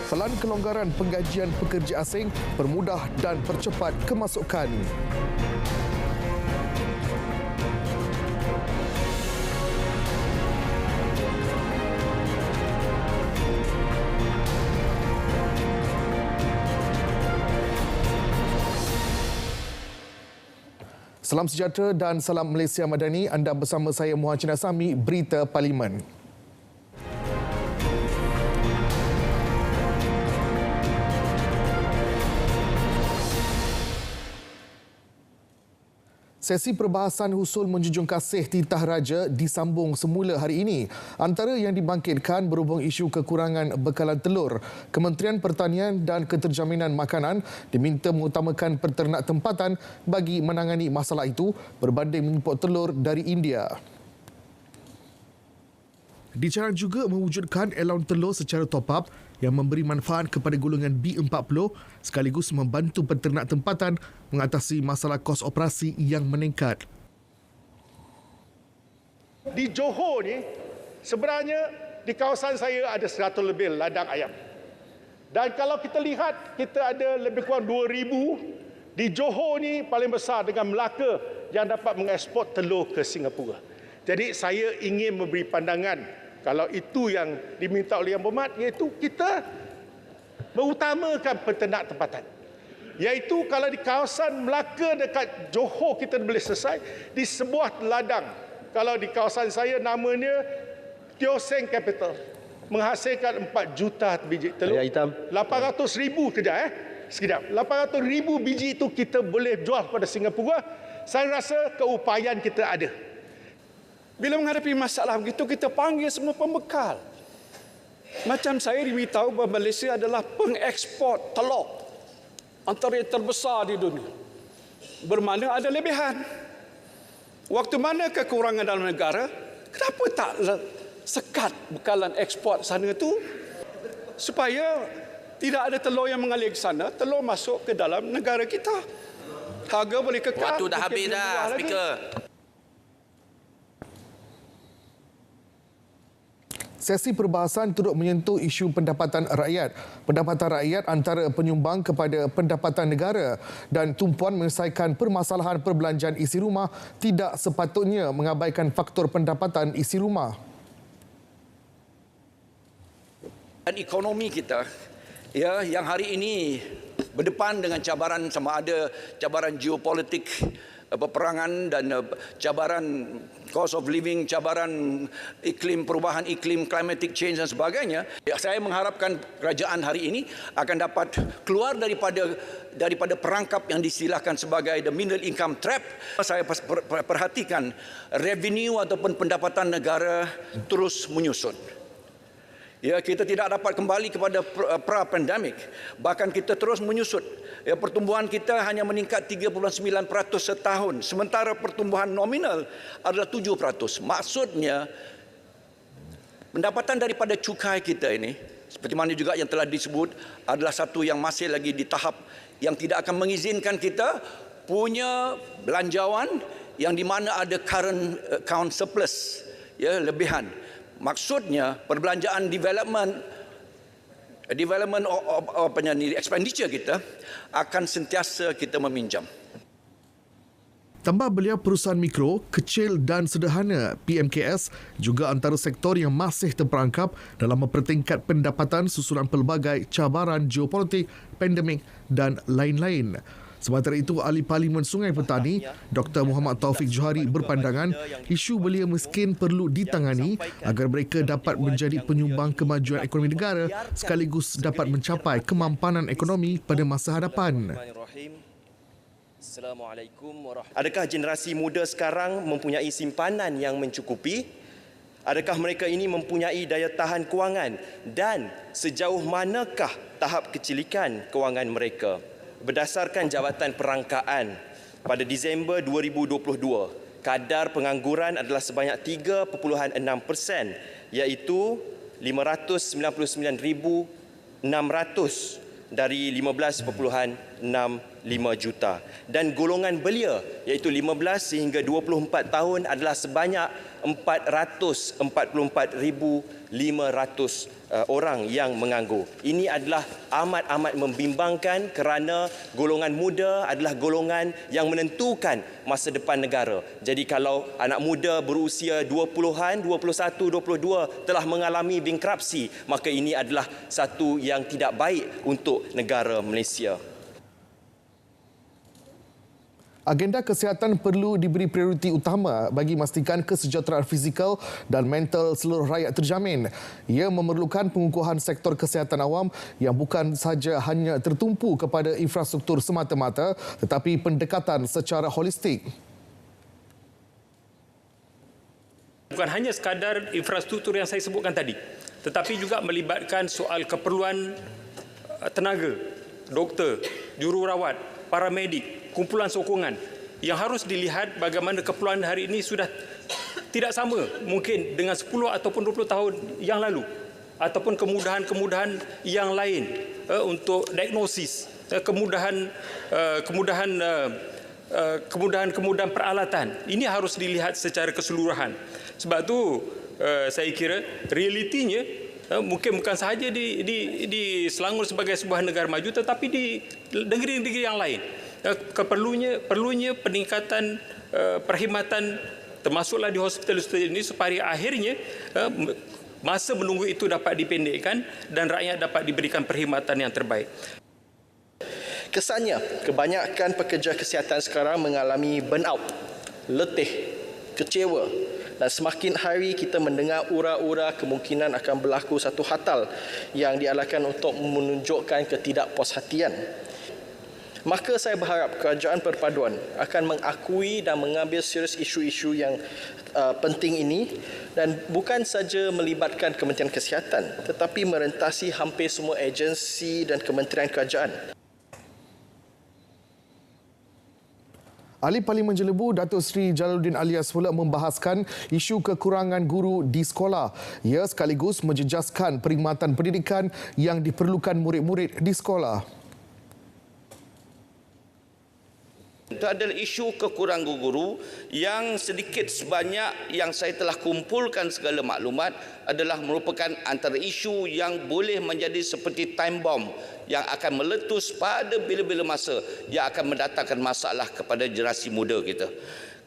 Pelan kelonggaran penggajian pekerja asing permudah dan percepat kemasukan. Salam sejahtera dan salam Malaysia Madani. Anda bersama saya Muhammad Asami, Berita Parlimen. Sesi perbahasan usul menjunjung kasih titah raja disambung semula hari ini. Antara yang dibangkitkan berhubung isu kekurangan bekalan telur. Kementerian Pertanian dan Keterjaminan Makanan diminta mengutamakan peternak tempatan bagi menangani masalah itu berbanding mengimport telur dari India. Dicarang juga mewujudkan alaun telur secara top-up yang memberi manfaat kepada golongan B40 sekaligus membantu peternak tempatan mengatasi masalah kos operasi yang meningkat. Di Johor ni, sebenarnya di kawasan saya ada 100 lebih ladang ayam. Dan kalau kita lihat, kita ada lebih kurang 2,000 di Johor ni paling besar dengan Melaka yang dapat mengekspor telur ke Singapura. Jadi saya ingin memberi pandangan kalau itu yang diminta oleh Yang Berhormat, iaitu kita mengutamakan peternak tempatan. Iaitu kalau di kawasan Melaka dekat Johor kita boleh selesai, di sebuah ladang. Kalau di kawasan saya namanya Teo Seng Capital, menghasilkan 4 juta biji telur. 800,000 sekejap. 800,000 biji itu kita boleh jual kepada Singapura. Saya rasa keupayaan kita ada. Bila menghadapi masalah begitu, kita panggil semua pembekal. Macam saya diberitahu bahawa Malaysia adalah pengekspor telur antara yang terbesar di dunia. Bermakna ada lebihan. Waktu mana kekurangan dalam negara, kenapa tak sekat bekalan ekspor sana itu supaya tidak ada telur yang mengalir ke sana, telur masuk ke dalam negara kita. Harga boleh kekal. Waktu dah habis dah, Speaker. Sesi perbahasan turut menyentuh isu pendapatan rakyat. Pendapatan rakyat antara penyumbang kepada pendapatan negara dan tumpuan menyelesaikan permasalahan perbelanjaan isi rumah tidak sepatutnya mengabaikan faktor pendapatan isi rumah. Dan ekonomi kita yang hari ini berdepan dengan cabaran, sama ada cabaran geopolitik, peperangan dan cabaran cost of living, cabaran iklim, perubahan iklim, climatic change dan sebagainya. Saya mengharapkan kerajaan hari ini akan dapat keluar daripada perangkap yang diistilahkan sebagai the middle income trap. Saya perhatikan revenue ataupun pendapatan negara terus menyusut. Ya, kita tidak dapat kembali kepada pra-pandemik. Bahkan kita terus menyusut. Ya, pertumbuhan kita hanya meningkat 3.9% setahun. Sementara pertumbuhan nominal adalah 7%. Maksudnya, pendapatan daripada cukai kita ini, seperti mana juga yang telah disebut, adalah satu yang masih lagi di tahap yang tidak akan mengizinkan kita punya belanjawan yang di mana ada current account surplus, ya, lebihan. Maksudnya perbelanjaan development expenditure kita akan sentiasa kita meminjam. Tambah belia perusahaan mikro, kecil dan sederhana PMKS juga antara sektor yang masih terperangkap dalam mempertingkat pendapatan susulan pelbagai cabaran geopolitik, pandemik dan lain-lain. Sementara itu, Ahli Parlimen Sungai Petani, Dr. Muhammad Taufik Johari berpandangan isu belia miskin perlu ditangani agar mereka dapat menjadi penyumbang kemajuan ekonomi negara sekaligus dapat mencapai kemampanan ekonomi pada masa hadapan. Adakah generasi muda sekarang mempunyai simpanan yang mencukupi? Adakah mereka ini mempunyai daya tahan kewangan? Dan sejauh manakah tahap kecilikan kewangan mereka? Berdasarkan Jabatan Perangkaan, pada Disember 2022, kadar pengangguran adalah sebanyak 3.6%, iaitu 599,600 dari 15.9 juta. Dan golongan belia iaitu 15 sehingga 24 tahun adalah sebanyak 444,500 orang yang menganggur. Ini adalah amat membimbangkan kerana golongan muda adalah golongan yang menentukan masa depan negara. Jadi kalau anak muda berusia 20-an, 21, 22 telah mengalami bankrupsi, maka ini adalah satu yang tidak baik untuk negara Malaysia. Agenda kesihatan perlu diberi prioriti utama bagi memastikan kesejahteraan fizikal dan mental seluruh rakyat terjamin. Ia memerlukan pengukuhan sektor kesihatan awam yang bukan sahaja hanya tertumpu kepada infrastruktur semata-mata tetapi pendekatan secara holistik. Bukan hanya sekadar infrastruktur yang saya sebutkan tadi, tetapi juga melibatkan soal keperluan tenaga, doktor, jururawat, paramedik, kumpulan sokongan yang harus dilihat bagaimana keperluan hari ini sudah tidak sama mungkin dengan 10 ataupun 20 tahun yang lalu, ataupun kemudahan-kemudahan yang lain untuk diagnosis, kemudahan peralatan. Ini harus dilihat secara keseluruhan. Sebab tu saya kira realitinya mungkin bukan sahaja di Selangor sebagai sebuah negara maju, tetapi di negeri-negeri yang lain. Perlunya peningkatan perkhidmatan termasuklah di hospital-hospital ini supaya akhirnya masa menunggu itu dapat dipendekkan dan rakyat dapat diberikan perkhidmatan yang terbaik. Kesannya, kebanyakan pekerja kesihatan sekarang mengalami burnout, letih, kecewa, dan semakin hari kita mendengar ura-ura kemungkinan akan berlaku satu hatal yang dialahkan untuk menunjukkan ketidakpuashatian. Maka saya berharap kerajaan perpaduan akan mengakui dan mengambil serius isu-isu yang penting ini dan bukan saja melibatkan Kementerian Kesihatan tetapi merentasi hampir semua agensi dan kementerian kerajaan. Ahli Parlimen Jelebu, Datuk Seri Jalaluddin Alias pula membahaskan isu kekurangan guru di sekolah. Ia sekaligus menjejaskan perkhidmatan pendidikan yang diperlukan murid-murid di sekolah. Itu adalah isu kekurangan guru yang sedikit sebanyak yang saya telah kumpulkan segala maklumat adalah merupakan antara isu yang boleh menjadi seperti time bomb yang akan meletus pada bila-bila masa yang akan mendatangkan masalah kepada generasi muda kita.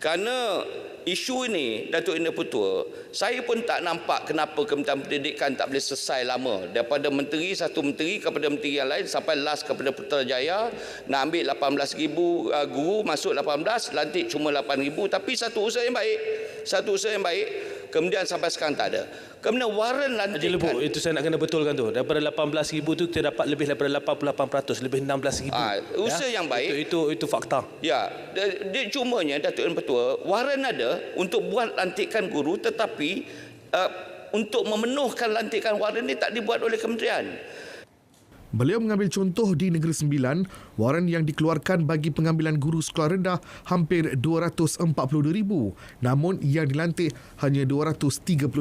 Kerana isu ini, Datuk Indah Petua, saya pun tak nampak kenapa Kementerian Pendidikan tak boleh selesai lama. Daripada menteri, satu menteri kepada menteri yang lain sampai last kepada Putrajaya, nak ambil 18,000 guru, masuk 18, lantik cuma 8,000. Tapi satu usaha yang baik, kemudian sampai sekarang tak ada. Kemudian waran lantikan. Lebu, itu saya nak kena betulkan tu. Daripada 18,000 tu kita dapat lebih daripada 88%, lebih 16,000. Usaha yang baik. Itu fakta. Ya, cumanya Datuk Yang Petua, waran ada untuk buat lantikan guru tetapi untuk memenuhkan lantikan waran ini tak dibuat oleh kementerian. Beliau mengambil contoh di Negeri Sembilan, waran yang dikeluarkan bagi pengambilan guru sekolah rendah hampir 242,000, namun yang dilantik hanya 232,000.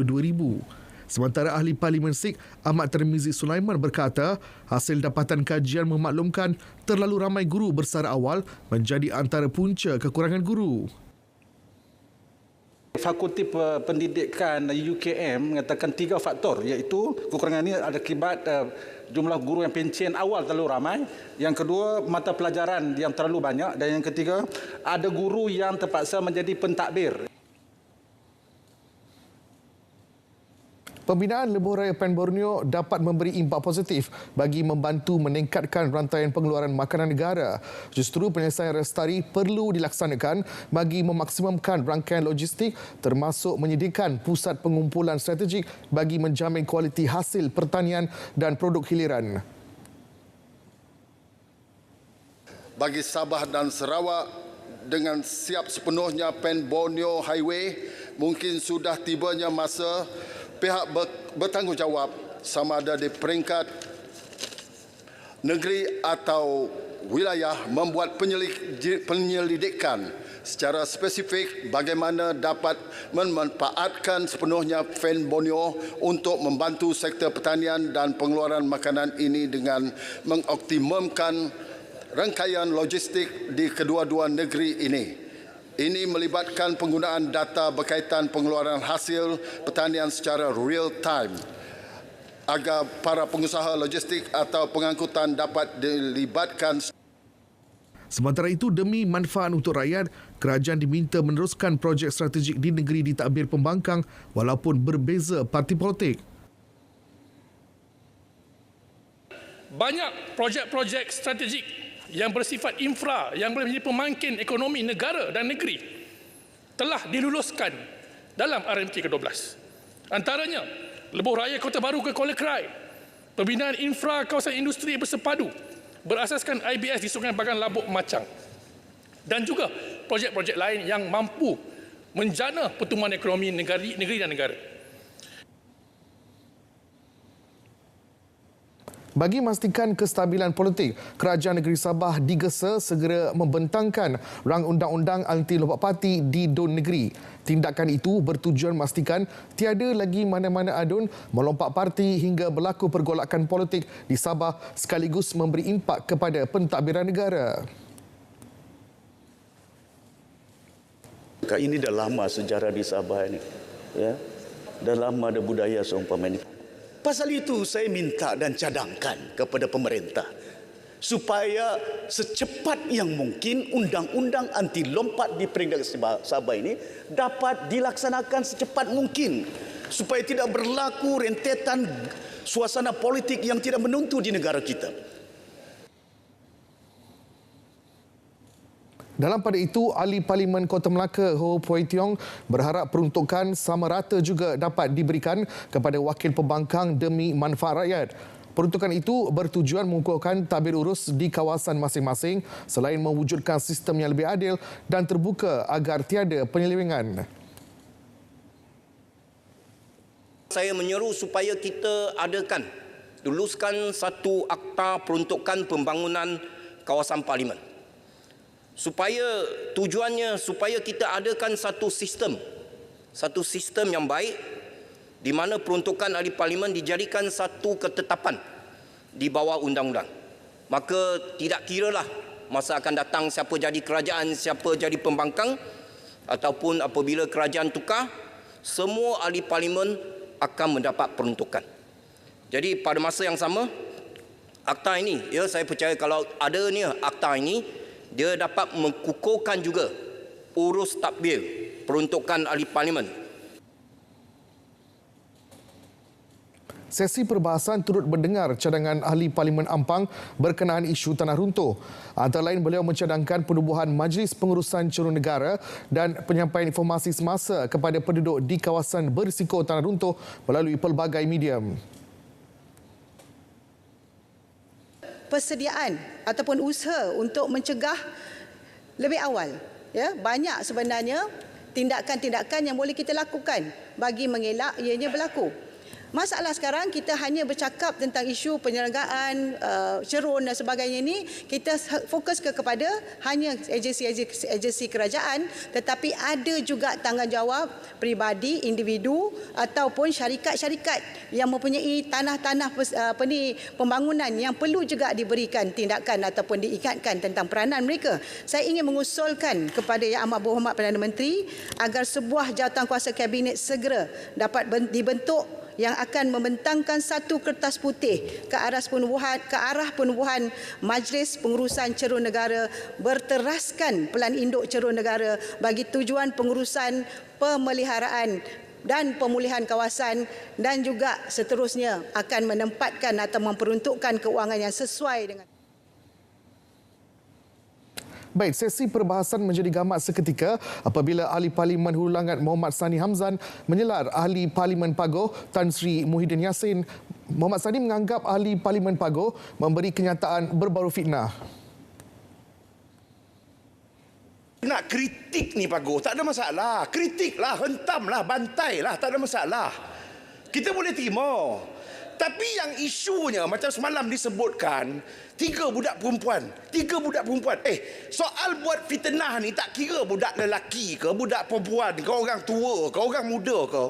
Sementara Ahli Parlimen Sikh Ahmad Tarmizi Sulaiman berkata, hasil dapatan kajian memaklumkan terlalu ramai guru bersara awal menjadi antara punca kekurangan guru. Fakulti Pendidikan UKM mengatakan 3 faktor, iaitu kekurangan ini ada akibat jumlah guru yang pencen awal terlalu ramai, yang kedua mata pelajaran yang terlalu banyak, dan yang ketiga ada guru yang terpaksa menjadi pentadbir. Pembinaan Lebuh Raya Pen Borneo dapat memberi impak positif bagi membantu meningkatkan rantaian pengeluaran makanan negara. Justru penyelesaian restari perlu dilaksanakan bagi memaksimumkan rangkaian logistik termasuk menyediakan pusat pengumpulan strategik bagi menjamin kualiti hasil pertanian dan produk hiliran. Bagi Sabah dan Sarawak, dengan siap sepenuhnya Pen Borneo Highway, mungkin sudah tibanya masa pihak bertanggungjawab sama ada di peringkat negeri atau wilayah membuat penyelidikan secara spesifik bagaimana dapat memanfaatkan sepenuhnya Pen Borneo untuk membantu sektor pertanian dan pengeluaran makanan ini dengan mengoptimumkan rangkaian logistik di kedua-dua negeri ini. Ini melibatkan penggunaan data berkaitan pengeluaran hasil pertanian secara real time agar para pengusaha logistik atau pengangkutan dapat dilibatkan. Sementara itu, demi manfaat untuk rakyat, kerajaan diminta meneruskan projek strategik di negeri ditadbir pembangkang walaupun berbeza parti politik. Banyak projek-projek strategik yang bersifat infra yang boleh menjadi pemangkin ekonomi negara dan negeri telah diluluskan dalam RMK ke-12. Antaranya, Lebuh Raya Kota Baru ke Kuala Krai, pembinaan infra kawasan industri bersepadu berasaskan IBS di Sungai Bagan Labuk Macang, dan juga projek-projek lain yang mampu menjana pertumbuhan ekonomi negeri dan negara. Bagi memastikan kestabilan politik, Kerajaan Negeri Sabah digesa segera membentangkan rang undang-undang anti lompat parti di DUN negeri. Tindakan itu bertujuan memastikan tiada lagi mana-mana adun melompat parti hingga berlaku pergolakan politik di Sabah sekaligus memberi impak kepada pentadbiran negara. Ini dah lama sejarah di Sabah ini. Ya. Dah lama ada budaya seumpama ini. Pasal itu saya minta dan cadangkan kepada pemerintah supaya secepat yang mungkin undang-undang anti lompat di Peringkat Sabah ini dapat dilaksanakan secepat mungkin supaya tidak berlaku rentetan suasana politik yang tidak menentu di negara kita. Dalam pada itu, Ahli Parlimen Kota Melaka Ho Pui Tiong berharap peruntukan sama rata juga dapat diberikan kepada wakil pembangkang demi manfaat rakyat. Peruntukan itu bertujuan mengukuhkan tabir urus di kawasan masing-masing selain mewujudkan sistem yang lebih adil dan terbuka agar tiada penyelewengan. Saya menyeru supaya kita luluskan satu akta peruntukan pembangunan kawasan parlimen. Tujuannya supaya kita adakan satu sistem yang baik di mana peruntukan ahli parlimen dijadikan satu ketetapan di bawah undang-undang. Maka tidak kiralah masa akan datang siapa jadi kerajaan, siapa jadi pembangkang ataupun apabila kerajaan tukar, semua ahli parlimen akan mendapat peruntukan. Jadi pada masa yang sama, akta ini, saya percaya kalau adanya akta ini, dia dapat mengukuhkan juga urus tadbir peruntukan ahli parlimen. Sesi perbahasan turut mendengar cadangan Ahli Parlimen Ampang berkenaan isu tanah runtuh. Antara lain, beliau mencadangkan penubuhan Majlis Pengurusan Cerun Negara dan penyampaian informasi semasa kepada penduduk di kawasan berisiko tanah runtuh melalui pelbagai medium. Persediaan ataupun usaha untuk mencegah lebih awal. Ya, banyak sebenarnya tindakan-tindakan yang boleh kita lakukan bagi mengelak ianya berlaku. Masalah sekarang kita hanya bercakap tentang isu penyelenggaraan cerun dan sebagainya ini, kita fokus kepada hanya agensi kerajaan, tetapi ada juga tanggungjawab peribadi, individu ataupun syarikat-syarikat yang mempunyai tanah-tanah pembangunan yang perlu juga diberikan tindakan ataupun diingatkan tentang peranan mereka. Saya ingin mengusulkan kepada Yang Amat Berhormat Perdana Menteri agar sebuah jawatankuasa kabinet segera dapat dibentuk yang akan membentangkan satu kertas putih ke arah penubuhan Majlis Pengurusan Cerun Negara berteraskan pelan induk cerun negara bagi tujuan pengurusan pemeliharaan dan pemulihan kawasan, dan juga seterusnya akan menempatkan atau memperuntukkan keuangan yang sesuai dengan. Baik, sesi perbahasan menjadi gamat seketika apabila Ahli Parlimen Hulu Langat Muhammad Sani Hamzan menyelar Ahli Parlimen Pagoh Tan Sri Muhyiddin Yassin. Muhammad Sani menganggap Ahli Parlimen Pagoh memberi kenyataan berbau fitnah. Nak kritik ni Pagoh, tak ada masalah. Kritiklah, hentamlah, bantailah, tak ada masalah. Kita boleh terima. Tapi yang isunya macam semalam disebutkan, 3 budak perempuan. Soal buat fitnah ni tak kira budak lelaki ke, budak perempuan ke, orang tua ke, orang muda ke.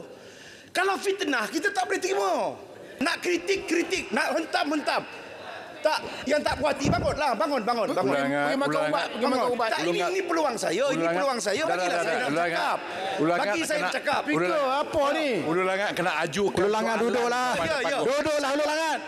Kalau fitnah kita tak boleh terima. Nak kritik, nak hentam. Tak, yang tak puas hati bangunlah, bangun. Pergi makan ubat. Tak, ini peluang saya, bagilah saya nak cakap. Bagi saya bercakap. Speaker, apa ni? Ulu Langat kena ajukan. Ulu Langat duduklah. Duduklah Ulu Langat.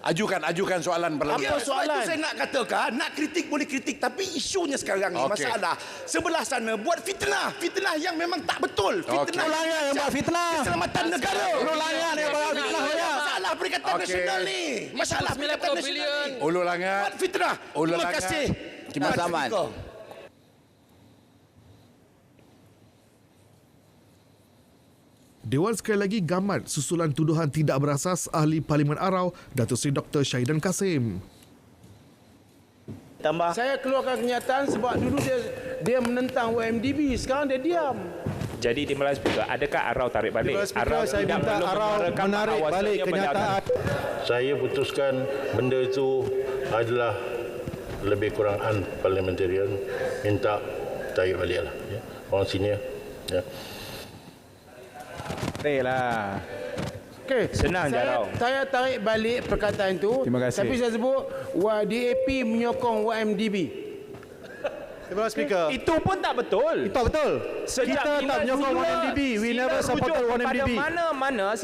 Ajukan soalan perlawanan. Apa soalan? Itu saya nak katakan, nak kritik boleh kritik, tapi isunya sekarang ni masalah sebelah sana buat fitnah yang memang tak betul. Fitnah yang buat fitnah. Keselamatan negara. Ulu Langat yang buat fitnah. Masalah Perikatan Nasional ni. Masalah Perikatan Nasional ni. Ulu Langat. Buat fitnah. Terima kasih. Mas Ahmad. Dewan sekali lagi gamat susulan tuduhan tidak berasas Ahli Parlimen Arau Datuk Seri Dr. Syahidan Kasim. Saya keluarkan kenyataan sebab dulu dia menentang UMDB, sekarang dia diam. Jadi di Malaysia Speaker, adakah Arau tarik balik? Arau saya minta Arau menarik balik kenyataan. Saya putuskan benda itu adalah lebih kurang unparliamentarian, minta tarik balik lah. Ya. Orang senior. Ya. Lah. Okey, senang Arau. Saya tarik balik perkataan itu. Terima kasih. Tapi saya sebut DAP menyokong UMDB. Terima kasih, Speaker. Itu pun tak betul. Itu betul. Sejak kita tak menyokong UMDB. We never supported UMDB. Mana-mana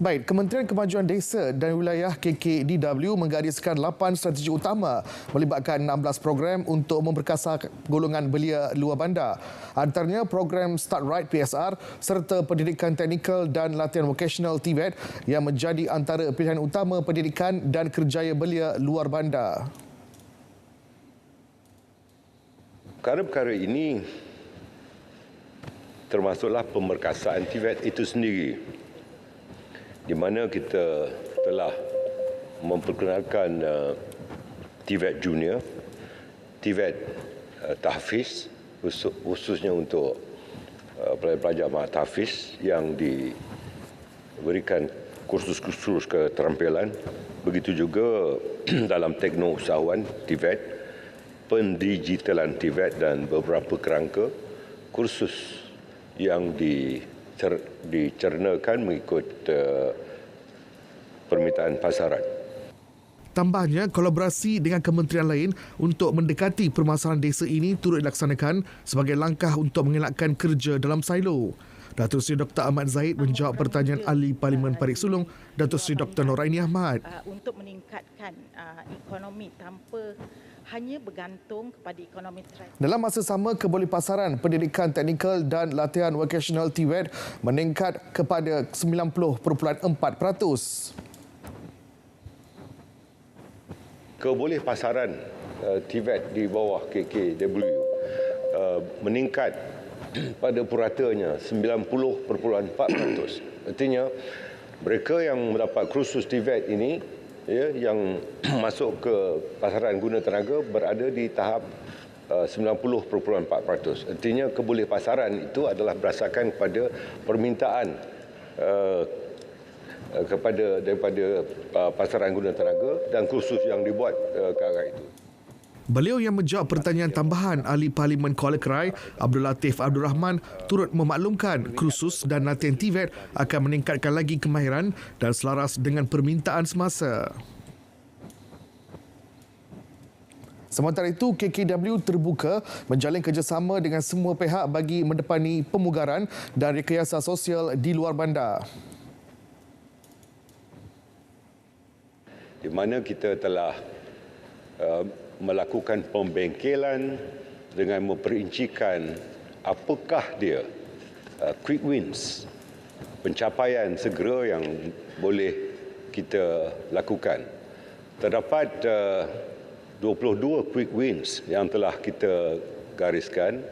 Baik, Kementerian Kemajuan Desa dan Wilayah KKDW menggariskan 8 strategi utama melibatkan 16 program untuk memperkasa golongan belia luar bandar. Antaranya program Start Right PSR serta pendidikan teknikal dan latihan vocational TVET yang menjadi antara pilihan utama pendidikan dan kerjaya belia luar bandar. Perkara-perkara ini termasuklah pemberkasaan TVET itu sendiri, di mana kita telah memperkenalkan TVET Junior, TVET Tahfiz, khususnya untuk pelajar-pelajar Tahfiz yang diberikan kursus-kursus keterampilan. Begitu juga dalam tekno usahawan TVET, pendigitalan TVET dan beberapa kerangka kursus yang dicernakan mengikut permintaan pasaran. Tambahnya, kolaborasi dengan kementerian lain untuk mendekati permasalahan desa ini turut dilaksanakan sebagai langkah untuk mengelakkan kerja dalam silo. Datuk Seri Dr. Ahmad Zahid menjawab pertanyaan Ahli Parlimen Parit Sulong, Datuk Seri Dr. Noraini Ahmad. Untuk meningkatkan ekonomi tanpa hanya bergantung kepada ekonomi tradisional. Dalam masa sama, kebolehpasaran pendidikan teknikal dan latihan vocational TVET meningkat kepada 90.4%. Kebolehpasaran TVET di bawah KKDW meningkat pada puratanya 90.4%. Artinya mereka yang mendapat kursus TVET ini yang masuk ke pasaran guna tenaga berada di tahap 90.4%. Artinya kebolehpasaran itu adalah berdasarkan kepada permintaan daripada pasaran guna tenaga dan kursus yang dibuat ke arah itu. Beliau yang menjawab pertanyaan tambahan Ahli Parlimen Kuala Krai, Abdul Latif Abdul Rahman, turut memaklumkan kursus dan latihan TVET akan meningkatkan lagi kemahiran dan selaras dengan permintaan semasa. Sementara itu, KKW terbuka menjalin kerjasama dengan semua pihak bagi mendepani pemugaran dan rekayasa sosial di luar bandar. Di mana kita telah melakukan pembengkelan dengan memperincikan apakah dia quick wins, pencapaian segera yang boleh kita lakukan. Terdapat 22 quick wins yang telah kita gariskan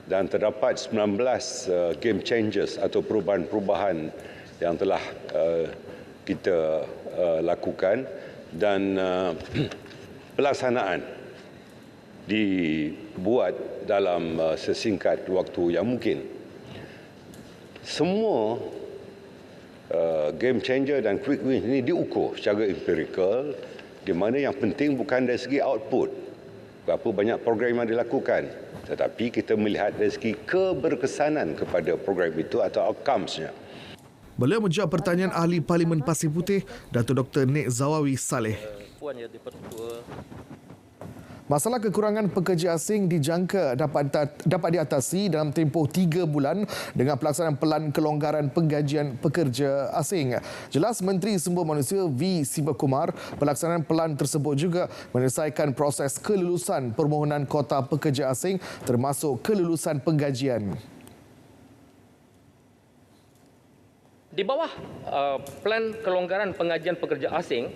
dan terdapat 19 game changers atau perubahan-perubahan yang telah kita lakukan dan pelaksanaan dibuat dalam sesingkat waktu yang mungkin. Semua game changer dan quick wins ini diukur secara empirikal, di mana yang penting bukan dari segi output, berapa banyak program yang dilakukan, tetapi kita melihat dari segi keberkesanan kepada program itu atau outcomes-nya. Beliau menjawab pertanyaan Ahli Parlimen Pasir Putih, Datuk Dr. Nik Zawawi Saleh. Masalah kekurangan pekerja asing dijangka dapat diatasi dalam tempoh 3 bulan dengan pelaksanaan pelan kelonggaran penggajian pekerja asing. Jelas Menteri Sumber Manusia V. Sivakumar, pelaksanaan pelan tersebut juga menyelesaikan proses kelulusan permohonan kota pekerja asing termasuk kelulusan penggajian. Di bawah plan kelonggaran pengajian pekerja asing,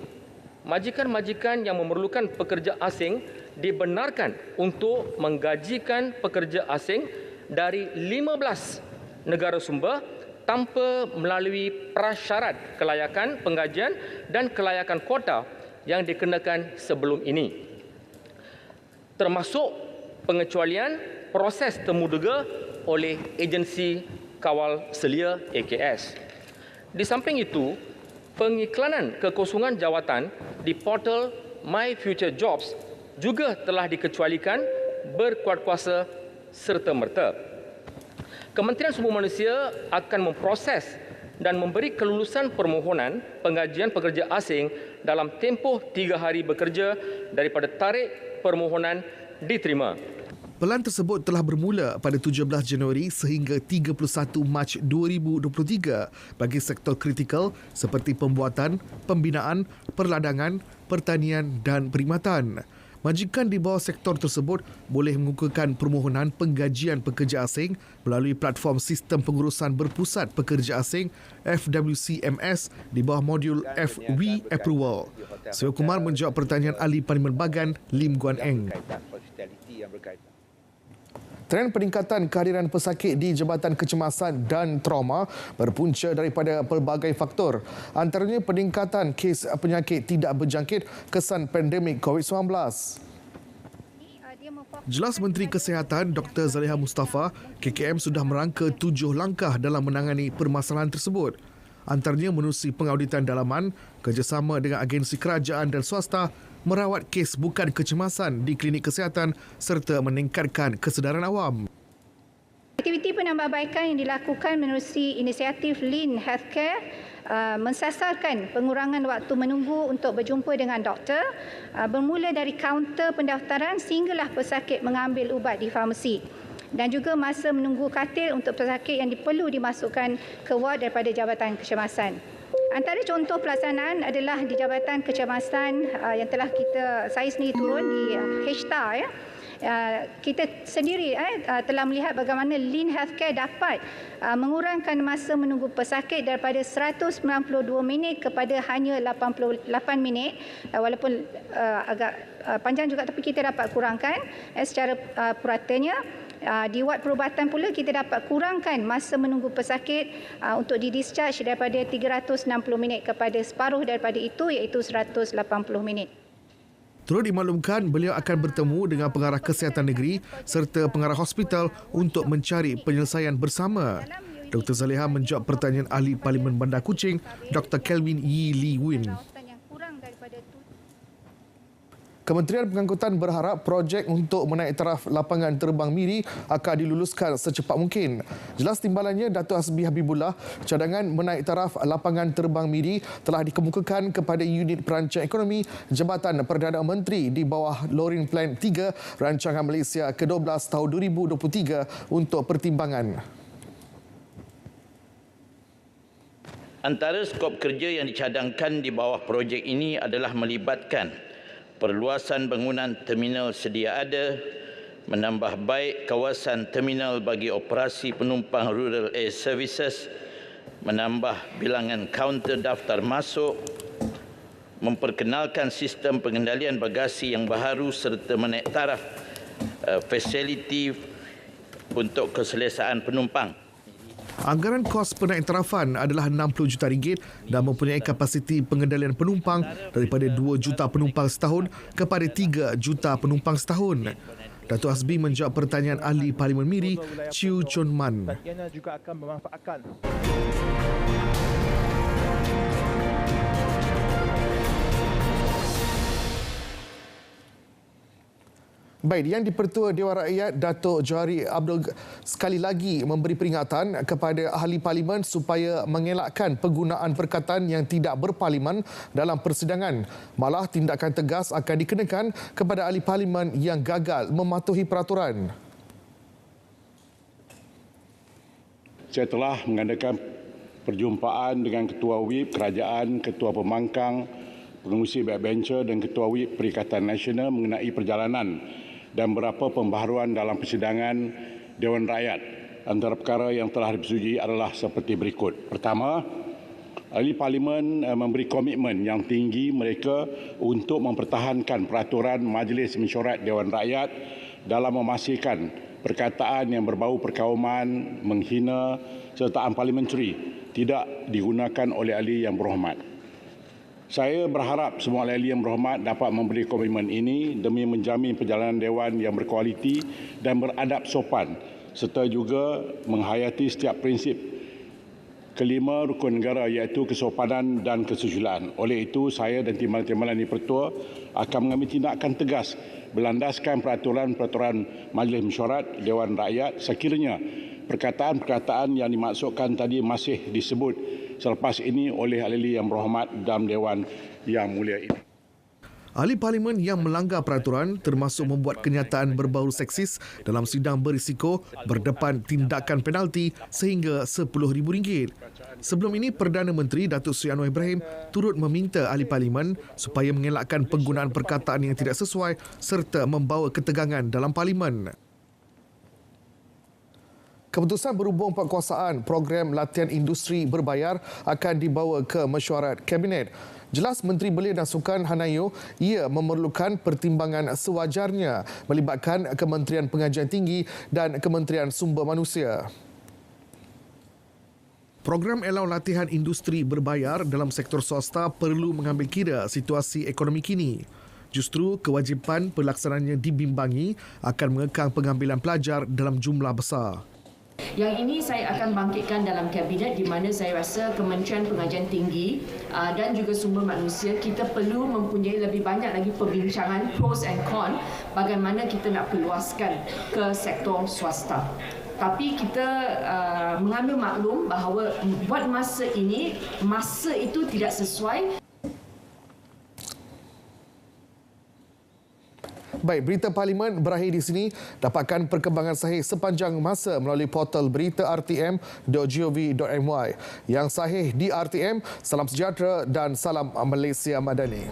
majikan-majikan yang memerlukan pekerja asing dibenarkan untuk menggajikan pekerja asing dari 15 negara sumber tanpa melalui prasyarat kelayakan penggajian dan kelayakan kuota yang dikenakan sebelum ini. Termasuk pengecualian proses temuduga oleh agensi kawal selia AKS. Di samping itu, pengiklanan kekosongan jawatan di portal My Future Jobs juga telah dikecualikan berkuat kuasa serta-merta. Kementerian Sumber Manusia akan memproses dan memberi kelulusan permohonan penggajian pekerja asing dalam tempoh 3 hari bekerja daripada tarikh permohonan diterima. Pelan tersebut telah bermula pada 17 Januari sehingga 31 Mac 2023 bagi sektor kritikal seperti pembuatan, pembinaan, perladangan, pertanian dan perkhidmatan. Majikan di bawah sektor tersebut boleh mengukuhkan permohonan penggajian pekerja asing melalui platform Sistem Pengurusan Berpusat Pekerja Asing FWCMS di bawah modul FW Approval. Sivakumar menjawab pertanyaan Ahli Parlimen Bagan Lim Guan Eng. Trend peningkatan kehadiran pesakit di Jabatan Kecemasan dan Trauma berpunca daripada pelbagai faktor. Antaranya peningkatan kes penyakit tidak berjangkit kesan pandemik COVID-19. Jelas Menteri Kesihatan Dr. Zaliha Mustafa, KKM sudah merangka 7 langkah dalam menangani permasalahan tersebut. Antaranya menerusi pengauditan dalaman, kerjasama dengan agensi kerajaan dan swasta, merawat kes bukan kecemasan di klinik kesihatan serta meningkatkan kesedaran awam. Aktiviti penambahbaikan yang dilakukan menerusi inisiatif Lean Healthcare mensasarkan pengurangan waktu menunggu untuk berjumpa dengan doktor bermula dari kaunter pendaftaran sehinggalah pesakit mengambil ubat di farmasi dan juga masa menunggu katil untuk pesakit yang perlu dimasukkan ke ward daripada Jabatan Kecemasan. Antara contoh pelaksanaan adalah di Jabatan Kecemasan yang telah saya sendiri turun di HTA ya. Kita sendiri telah melihat bagaimana Lean Healthcare dapat mengurangkan masa menunggu pesakit daripada 192 minit kepada hanya 88 minit walaupun agak panjang juga tapi kita dapat kurangkan secara puratanya. Di wad perubatan pula kita dapat kurangkan masa menunggu pesakit untuk di-discharge daripada 360 minit kepada separuh daripada itu iaitu 180 minit. Turut dimaklumkan beliau akan bertemu dengan pengarah kesihatan negeri serta pengarah hospital untuk mencari penyelesaian bersama. Dr. Zaliha menjawab pertanyaan Ahli Parlimen Bandar Kuching Dr. Kelvin Yee Lee Win. Kementerian Pengangkutan berharap projek untuk menaik taraf lapangan terbang Miri akan diluluskan secepat mungkin. Jelas timbalannya, Datuk Hasbi Habibullah, cadangan menaik taraf lapangan terbang Miri telah dikemukakan kepada Unit Perancang Ekonomi Jabatan Perdana Menteri di bawah Lorin Plan 3 Rancangan Malaysia ke-12 tahun 2023 untuk pertimbangan. Antara skop kerja yang dicadangkan di bawah projek ini adalah melibatkan perluasan bangunan terminal sedia ada, menambah baik kawasan terminal bagi operasi penumpang Rural Air Services, menambah bilangan kaunter daftar masuk, memperkenalkan sistem pengendalian bagasi yang baharu serta menaik taraf fasiliti untuk keselesaan penumpang. Anggaran kos penaik tarafan adalah RM60 juta dan mempunyai kapasiti pengendalian penumpang daripada 2 juta penumpang setahun kepada 3 juta penumpang setahun. Datuk Hasbi menjawab pertanyaan Ahli Parlimen Miri, Chiu Chun Man. Juga akan memanfaatkan Baik, Yang di-Pertua Dewan Rakyat Datuk Johari Abdul sekali lagi memberi peringatan kepada ahli parlimen supaya mengelakkan penggunaan perkataan yang tidak berparlimen dalam persidangan. Malah tindakan tegas akan dikenakan kepada ahli parlimen yang gagal mematuhi peraturan. Saya telah mengadakan perjumpaan dengan Ketua WIP Kerajaan, Ketua Pembangkang, Pengerusi Backbencher dan Ketua WIP Perikatan Nasional mengenai perjalanan dan beberapa pembaharuan dalam persidangan Dewan Rakyat. Antara perkara yang telah disetujui adalah seperti berikut. Pertama, ahli parlimen memberi komitmen yang tinggi mereka untuk mempertahankan peraturan Majlis Mesyuarat Dewan Rakyat dalam memastikan perkataan yang berbau perkauman, menghina serta unparliamentary tidak digunakan oleh ahli yang berhormat. Saya berharap semua ahli yang berhormat dapat memberi komitmen ini demi menjamin perjalanan Dewan yang berkualiti dan beradab sopan serta juga menghayati setiap prinsip kelima rukun negara iaitu kesopanan dan kesusilaan. Oleh itu, saya dan timbalan-timbalan di-Pertua akan mengambil tindakan tegas berlandaskan peraturan-peraturan Majlis Mesyuarat Dewan Rakyat sekiranya perkataan-perkataan yang dimaksudkan tadi masih disebut selepas ini oleh ahli yang berhormat dalam Dewan yang mulia ini. Ahli parlimen yang melanggar peraturan termasuk membuat kenyataan berbau seksis dalam sidang berisiko berdepan tindakan penalti sehingga RM10,000. Sebelum ini, Perdana Menteri Datuk Seri Anwar Ibrahim turut meminta ahli parlimen supaya mengelakkan penggunaan perkataan yang tidak sesuai serta membawa ketegangan dalam parlimen. Keputusan berhubung penguasaan program latihan industri berbayar akan dibawa ke mesyuarat Kabinet. Jelas Menteri Belia dan Sukan Hanayo, ia memerlukan pertimbangan sewajarnya melibatkan Kementerian Pengajian Tinggi dan Kementerian Sumber Manusia. Program elau latihan industri berbayar dalam sektor swasta perlu mengambil kira situasi ekonomi kini. Justru kewajipan pelaksanaannya dibimbangi akan mengekang pengambilan pelajar dalam jumlah besar. Yang ini saya akan bangkitkan dalam kabinet di mana saya rasa Kementerian Pengajian Tinggi dan juga Sumber Manusia kita perlu mempunyai lebih banyak lagi perbincangan pros and cons bagaimana kita nak perluaskan ke sektor swasta. Tapi kita mengambil maklum bahawa buat masa ini, masa itu tidak sesuai. Baik, berita parlimen berakhir di sini. Dapatkan perkembangan sahih sepanjang masa melalui portal berita rtm.gov.my. Yang sahih di RTM, salam sejahtera dan salam Malaysia Madani.